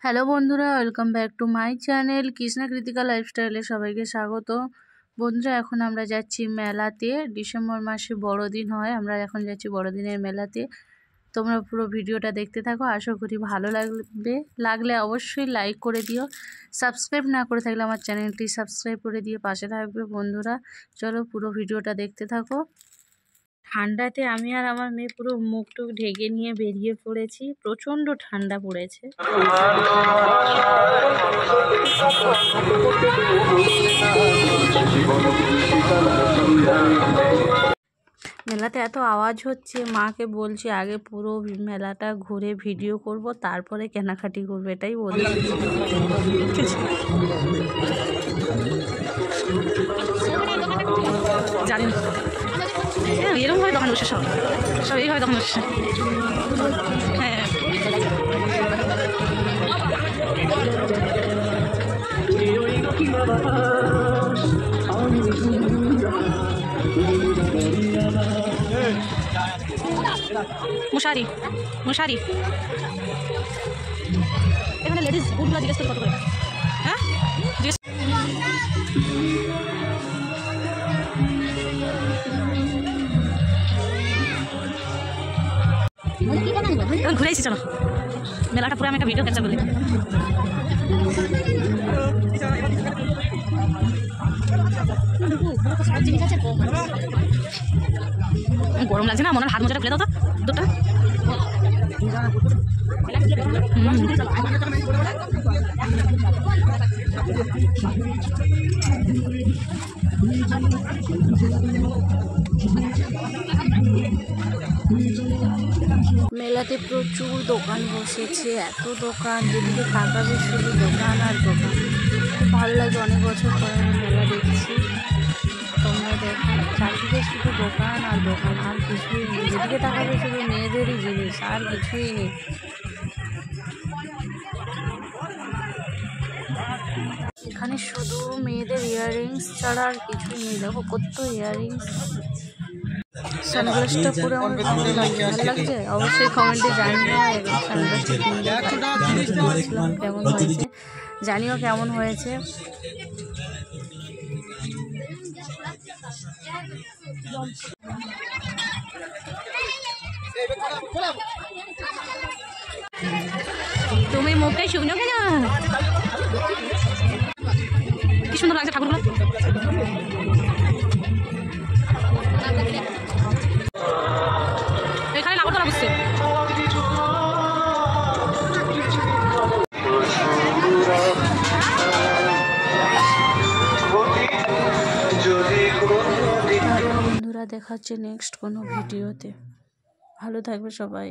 Hello বন্ধুরা, welcome back to my channel Krishna Kritika লাইফস্টাইলে সবাইকে স্বাগত। বন্ধুরা, এখন আমরা যাচ্ছি মেলাতে। ডিসেম্বর মাসে বড়দিন হয়, আমরা এখন যাচ্ছি বড়দিনের মেলাতে। তোমরা পুরো ভিডিওটা দেখতে থাকো, আশা করি ভালো লাগলে অবশ্যই লাইক করে দিও। সাবস্ক্রাইব না করে থাকলে আমার চ্যানেলটি সাবস্ক্রাইব করে দিয়ে পাশে থাকবে। বন্ধুরা চলো পুরো ভিডিওটা দেখতে থাকো। ঠান্ডাতে আমি আর আমার মেয়ে পুরো মুখ টুক ঢেকে নিয়ে বেরিয়ে পড়েছি, প্রচণ্ড ঠান্ডা পড়েছে। মেলাতে এত আওয়াজ হচ্ছে, মাকে বলছি আগে পুরো মেলাটা ঘুরে ভিডিও করব, তারপরে কেনাকাটি করবো, এটাই বলছি। জানি না এরকম ভাবে দোকান বসে, সব এইভাবে দোকান বসে। হ্যাঁ, মশারি মশারি এখানে লেডিস বুটগুলো জিজ্ঞেস করে কত করে? হ্যাঁ ঘুরে এসেছি, চলো মেলাটা পুরো আমি একটা ভিডিও ক্যাপচার করলি। গরম লাগছে না, মনে হয় হাত মোজাটা খুলে দাও তো দুটো। মেলাতে প্রচুর দোকান বসেছে, এত দোকান, যেদিকে তাকাবে শুধু দোকান আর দোকান। খুব ভালো লাগে, অনেক বছর পরে আমি মেলা দেখছি। তোমরা দেখো চারদিকে শুধু দোকান আর দোকান, আর কিছুই নেই। যেদিকে তাকাবে শুধু মেয়েদেরই জিনিস, আর কিছুই নেই। এখানে শুধু মেয়েদের ইয়াররিংস ছাড়া আর কিছুই নেই। দেখো কত ইয়াররিংস। সানগ্লাসটা পরে আমার ভালো লাগছে, অবশ্যই কমেন্টে জানিও। কেমন হয়েছে জানিও, কেমন হয়েছে। তুমি মুখটাই শুকনো কেন? কি সুন্দর লাগছে ঠাকুরগুলো। এখানে নাগরদোলা বসছে। বন্ধুরা দেখাচ্ছে নেক্সট কোনো ভিডিওতে। ভালো থাকবে সবাই।